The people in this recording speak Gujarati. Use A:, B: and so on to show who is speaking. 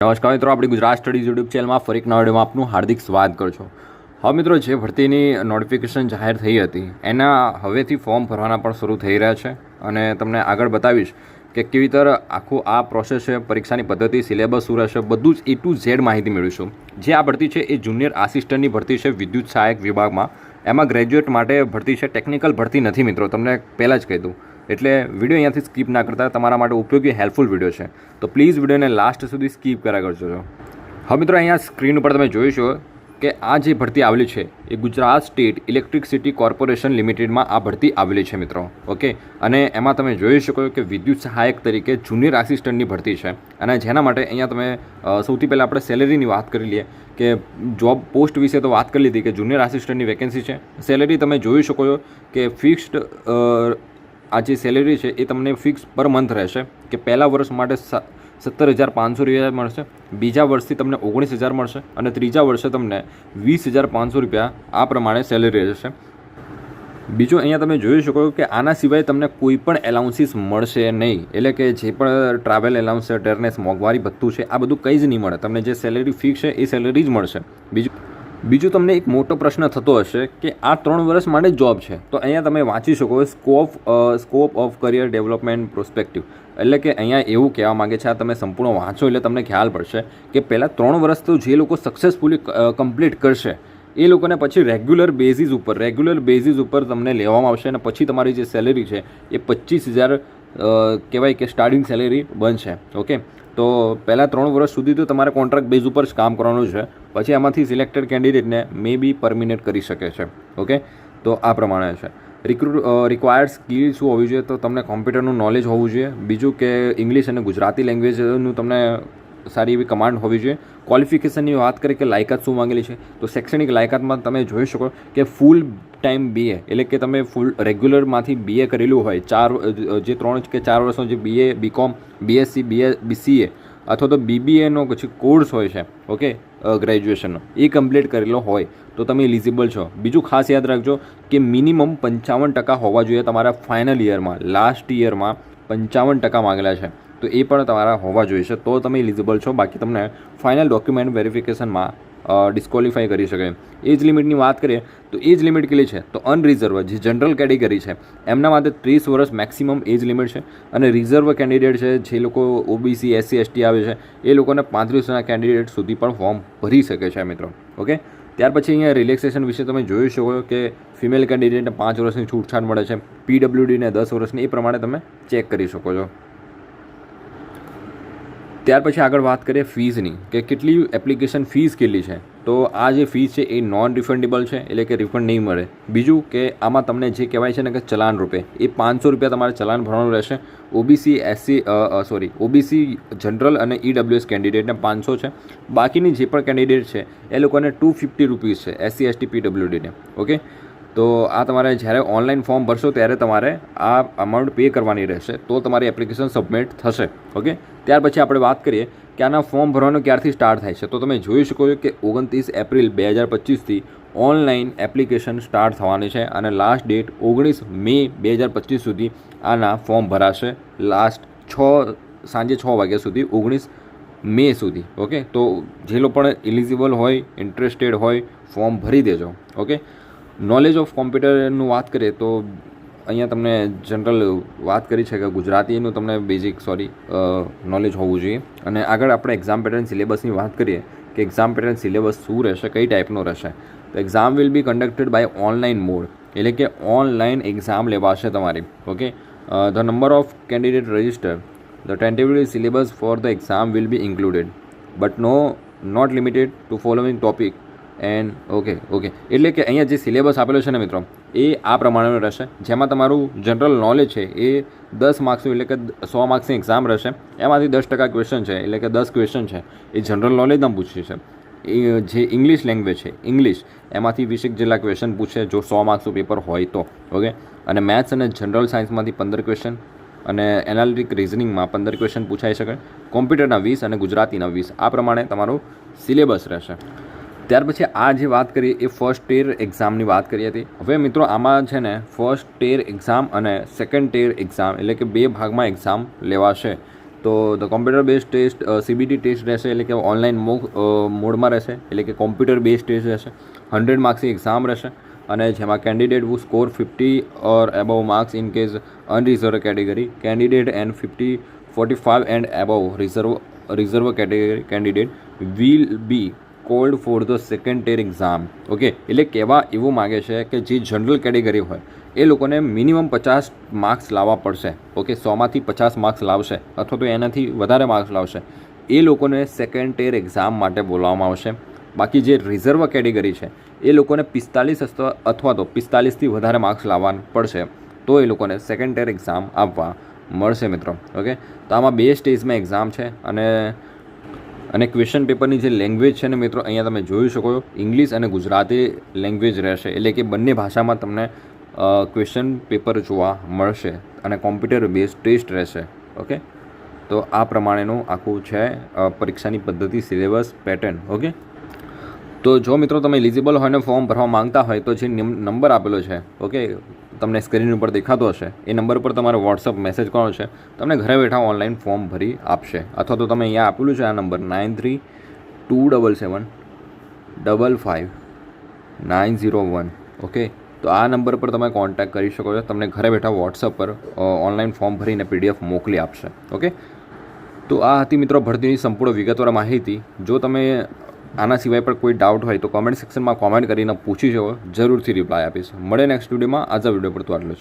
A: નમસ્કાર મિત્રો, આપણી ગુજરાત સ્ટડીઝ યુટ્યુબ ચેનલમાં ફરી એક નવા વિડીયોમાં આપનું હાર્દિક સ્વાગત કરું છું. હવે મિત્રો, જે ભરતીની નોટિફિકેશન જાહેર થઈ હતી એના હવેથી ફોર્મ ભરવાના પણ શરૂ થઈ રહ્યા છે અને તમને આગળ બતાવીશ કે કેવી રીતે આખું આ પ્રોસેસ છે, પરીક્ષાની પદ્ધતિ, સિલેબસ શું રહેશે, બધું જ A to Z માહિતી મેળવીશું. જે આ ભરતી છે એ જુનિયર આસિસ્ટન્ટની ભરતી છે વિદ્યુત સહાયક વિભાગમાં. એમાં ગ્રેજ્યુએટ માટે ભરતી છે, ટેકનિકલ ભરતી નથી મિત્રો, તમને પહેલાં જ કહી દઉં. એટલે વિડીયો અહીંયાથી સ્કીપ ના કરતા, તમારા માટે ઉપયોગી હેલ્પફુલ વિડીયો છે, તો પ્લીઝ વિડીયોને લાસ્ટ સુધી સ્કીપ કર્યા કરજો. હવે મિત્રો, અહીંયા સ્ક્રીન ઉપર તમે જોઈ શકો કે આ જે ભરતી આવેલી છે એ ગુજરાત સ્ટેટ ઇલેક્ટ્રિસિટી કોર્પોરેશન લિમિટેડમાં આ ભરતી આવેલી છે મિત્રો. ઓકે, અને એમાં તમે જોઈ શકો કે વિદ્યુત સહાયક તરીકે જુનિયર આસિસ્ટન્ટની ભરતી છે. અને જેના માટે અહીંયા તમે સૌથી પહેલાં આપણે સેલેરીની વાત કરી લઈએ કે જોબ પોસ્ટ વિશે તો વાત કરી લીધી કે જુનિયર આસિસ્ટન્ટની વેકેન્સી છે. સેલેરી તમે જોઈ શકો છો કે ફિક્સ્ડ આ જે સેલેરી છે એ તમને ફિક્સ પર મંથ રહેશે કે પહેલા વર્ષ માટે 17,500 રૂપિયા મળશે, બીજા વર્ષથી તમને 19,000 મળશે અને ત્રીજા વર્ષે તમને 20,500 રૂપિયા આ પ્રમાણે સેલેરી રહેશે. બીજું અહીંયા તમે જોઈ શકો કે આના સિવાય તમને કોઈ પણ એલાઉન્સીસ મળશે નહીં, એટલે કે જે પણ ટ્રાવેલ એલાઉન્સ છે, ટેરનેસ, મોંઘવારી ભથ્થું છે, આ બધું કંઈ જ નહીં મળે. તમને જે સેલેરી ફિક્સ છે એ સેલેરી જ મળશે. બીજું તમને એક મોટો પ્રશ્ન થતો હશે કે આ 3 વર્ષ માટે જોબ છે, તો અહીંયા તમે વાંચી શકો scope of career development prospective, એટલે કે અહીંયા એવું કહેવા માગે છે, આ તમે સંપૂર્ણ વાંચો એટલે તમને ખ્યાલ પડશે કે પહેલાં 3 વર્ષ તો જે લોકો સક્સેસફુલી કમ્પ્લીટ કરશે એ લોકોને પછી રેગ્યુલર બેઝિસ ઉપર તમને લેવામાં આવશે અને પછી તમારી જે સેલેરી છે એ 25,000 કહેવાય કે સ્ટાર્ટિંગ સેલેરી બનશે. ઓકે, તો પહેલાં 3 વર્ષ સુધી તો તમારે કોન્ટ્રાક્ટ બેઝ ઉપર જ કામ કરવાનું છે, પછી એમાંથી સિલેક્ટેડ કેન્ડિડેટને મે બી પરમિનેટ કરી શકે છે. ઓકે, તો આ પ્રમાણે છે. રિક્વાયર્ડ સ્કિલ શું હોવી જોઈએ, તો તમને કોમ્પ્યુટરનું નોલેજ હોવું જોઈએ. બીજું કે ઇંગ્લિશ અને ગુજરાતી લેંગ્વેજનું તમને સારી એવી કમાન્ડ હોવી જોઈએ. ક્વોલિફિકેશનની વાત કરીએ કે લાયકાત શું માંગેલી છે, તો શૈક્ષણિક લાયકાતમાં તમે જોઈ શકો કે ફૂલ ટાઈમ BA, એટલે કે તમે ફૂલ રેગ્યુલરમાંથી BA કરેલું હોય, 3 કે 4 વર્ષનો જે BA, BCom, BSc, BCA અથવા તો BBAનો પછી કોર્સ હોય છે, ઓકે, ગ્રેજ્યુએશનનો, એ કમ્પ્લીટ કરેલો હોય તો તમે એલિજિબલ છો. બીજું ખાસ યાદ રાખજો કે મિનિમમ 55% હોવા જોઈએ તમારા ફાઇનલ યરમાં. લાસ્ટ યરમાં 55% માંગેલા છે, તો એ પણ તમારા હોવા જોઈએ તો તમે એલિજિબલ છો. બાકી તમને ફાઇનલ ડોક્યુમેન્ટ વેરિફિકેશનમાં ડિસ્કોલિફાઈ કરી શકે. એજ લિમિટની વાત કરીએ તો એજ લિમિટ કેટલી છે, તો અનરિઝર્વ જે જનરલ કેટેગરી છે એમના માટે 30 વર્ષ મેક્સિમમ એજ લિમિટ છે. અને રિઝર્વ કેન્ડિડેટ છે, જે લોકો OBC, SC, ST આવે છે, એ લોકોને 35 વર્ષના કેન્ડિડેટ સુધી પણ ફોર્મ ભરી શકે છે મિત્રો. ઓકે, ત્યાર પછી અહીંયા રિલેક્સેશન વિશે તમે જોઈ શકો કે ફિમેલ કેન્ડિડેટને 5 વર્ષની છૂટછાટ મળે છે, PWDને 10 વર્ષની, એ પ્રમાણે તમે ચેક કરી શકો છો. ત્યાર પછી આગળ વાત કરીએ ફીઝની કે કેટલી એપ્લિકેશન ફીસ કેટલી છે, તો આ જે ફીસ છે એ નોન રિફંડેબલ છે, એટલે કે રિફંડ નહીં મળે. બીજું કે આમાં તમને જે કહેવાય છે ને કે ચલાન રૂપે એ 500 રૂપિયા તમારે ચલાન ભરવાનું રહેશે. OBC જનરલ અને EWS કેન્ડિડેટને 500 છે. બાકીની જે પણ કેન્ડિડેટ છે એ લોકોને 250 રૂપીસ છે, SC, ST, PWDને. ઓકે, તો આ તમારે જ્યારે ઓનલાઈન ફોર્મ ભરશો ત્યારે તમારે આ અમાઉન્ટ પે કરવાની રહેશે, તો તમારી એપ્લિકેશન સબમિટ થશે. ઓકે, ત્યાર પછી આપણે વાત કરીએ કે આના ફોર્મ ભરવાનું ક્યારથી સ્ટાર્ટ થાય છે, તો તમે જોઈ શકો છો કે 29 એપ્રિલ 2025થી ઓનલાઈન એપ્લિકેશન સ્ટાર્ટ થવાની છે અને લાસ્ટ ડેટ 19 મે 2025 સુધી આના ફોર્મ ભરાશે. લાસ્ટ સાંજે 6 વાગ્યા સુધી, 19 મે સુધી. ઓકે, તો જે લોકો પણ એલિજિબલ હોય, ઇન્ટરેસ્ટેડ હોય, ફોર્મ ભરી દેજો. ઓકે, નોલેજ ઓફ કોમ્પ્યુટરનું વાત કરીએ તો અહીંયા તમને જનરલ વાત કરી છે કે ગુજરાતીનું તમને બેઝિક નોલેજ હોવું જોઈએ. અને આગળ આપણે એક્ઝામ પેટર્ન સિલેબસની વાત કરીએ કે એક્ઝામ પેટર્ન સિલેબસ શું રહેશે, કઈ ટાઈપનો રહેશે. તો exam will be conducted by online mode, એટલે કે ઓનલાઈન એક્ઝામ લેવાશે તમારી. Okay, the number of candidate register, the tentative syllabus for the exam will be included but not limited to following topic and okay, એટલે કે અહીંયા જે સિલેબસ આપેલો છે ને મિત્રો એ આ પ્રમાણેનો રહેશે, જેમાં તમારું જનરલ નોલેજ છે એ 10 માર્ક્સનું, એટલે કે 100 માર્ક્સની એક્ઝામ રહેશે. એમાંથી 10% ક્વેશ્ચન છે, એટલે કે 10 ક્વેશ્ચન છે એ જનરલ નોલેજના પૂછે છે. એ જે ઇંગ્લિશ લેંગ્વેજ છે, ઇંગ્લિશ, એમાંથી 20 જેટલા ક્વેશ્ચન પૂછે જો 100 માર્ક્સનું પેપર હોય તો. ઓકે, અને મેથ્સ અને જનરલ સાયન્સમાંથી 15 ક્વેશ્ચન અને એનાલિટિક રિઝનિંગમાં 15 ક્વેશ્ચન પૂછાઈ શકે. કોમ્પ્યુટરના 20 અને ગુજરાતીના 20, આ પ્રમાણે તમારું સિલેબસ રહેશે. ત્યાર પછી આ જે વાત કરીએ એ ફર્સ્ટ ટિયર એક્ઝામની વાત કરી હતી. હવે મિત્રો આમાં છે ને ફર્સ્ટ ટિયર એક્ઝામ અને સેકન્ડ ટિયર એક્ઝામ, એટલે કે 2 ભાગમાં એક્ઝામ લેવાશે. તો the computer base test CBT test રહેશે, એટલે કે ઓનલાઈન મોડમાં રહેશે, એટલે કે કોમ્પ્યુટર બેઝ ટેસ્ટ રહેશે. 100 માર્ક્સની એક્ઝામ રહેશે અને જેમાં candidate who score 50 or above marks in case unreserve category candidate and 45 and above reserve category candidate will be called for the second tier exam. Okay, એટલે કહેવા એવું માગે છે કે જે જનરલ કેટેગરી હોય એ લોકોને મિનિમમ 50 માર્ક્સ લાવવા પડશે. ઓકે, 100માંથી 50 માર્ક્સ લાવશે અથવા તો એનાથી વધારે માર્ક્સ લાવશે એ લોકોને સેકન્ડ ટિયર એક્ઝામ માટે બોલાવવામાં આવશે. બાકી જે રિઝર્વ કેટેગરી છે એ લોકોને 45 અથવા તો 45થી વધારે માર્ક્સ લાવવા પડશે તો એ લોકોને સેકન્ડ ટિયર એક્ઝામ આપવા મળશે મિત્રો. ઓકે, તો આમાં 2 સ્ટેજમાં એક્ઝામ છે અને ક્વેશ્ચન પેપરની જે લેંગ્વેજ છે ને મિત્રો, અહીંયા તમે જોઈ શકો છો ઇંગ્લિશ અને ગુજરાતી લેંગ્વેજ રહેશે, એટલે કે બંને ભાષામાં તમને ક્વેશ્ચન પેપર જોવા મળશે અને કોમ્પ્યુટર બેઝ ટેસ્ટ રહેશે. ઓકે, તો આ પ્રમાણેનું આખું છે પરીક્ષાની પદ્ધતિ, સિલેબસ, પેટર્ન. ઓકે, તો જો મિત્રો તમે એલિજિબલ હોય ને ફોર્મ ભરવા માંગતા હોય તો જે નંબર આપેલો છે, ઓકે, તમને સ્ક્રીન ઉપર દેખાતો હશે એ નંબર પર તમારે વોટ્સઅપ મેસેજ કરવાનો છે, તમને ઘરે બેઠા ઓનલાઈન ફોર્મ ભરી આપશે. અથવા તો તમે અહીંયા આપેલું છે આ નંબર 9327755901. ઓકે, તો આ નંબર પર તમે કોન્ટેક્ટ કરી શકો છો, તમને ઘરે બેઠા વોટ્સઅપ પર ઓનલાઈન ફોર્મ ભરીને PDF મોકલી આપશે. ઓકે, તો આ હતી મિત્રો ભરતીની સંપૂર્ણ વિગતવાર માહિતી. જો તમે આના સિવાય પણ કોઈ ડાઉટ હોય તો કોમેન્ટ સેક્શનમાં કોમેન્ટ કરીને પૂછી શકો, જરૂરથી રિપ્લાય આપીશ. મળે નેક્સ્ટ વિડીયોમાં. આજ વિડીયો પર તો આટલું જ.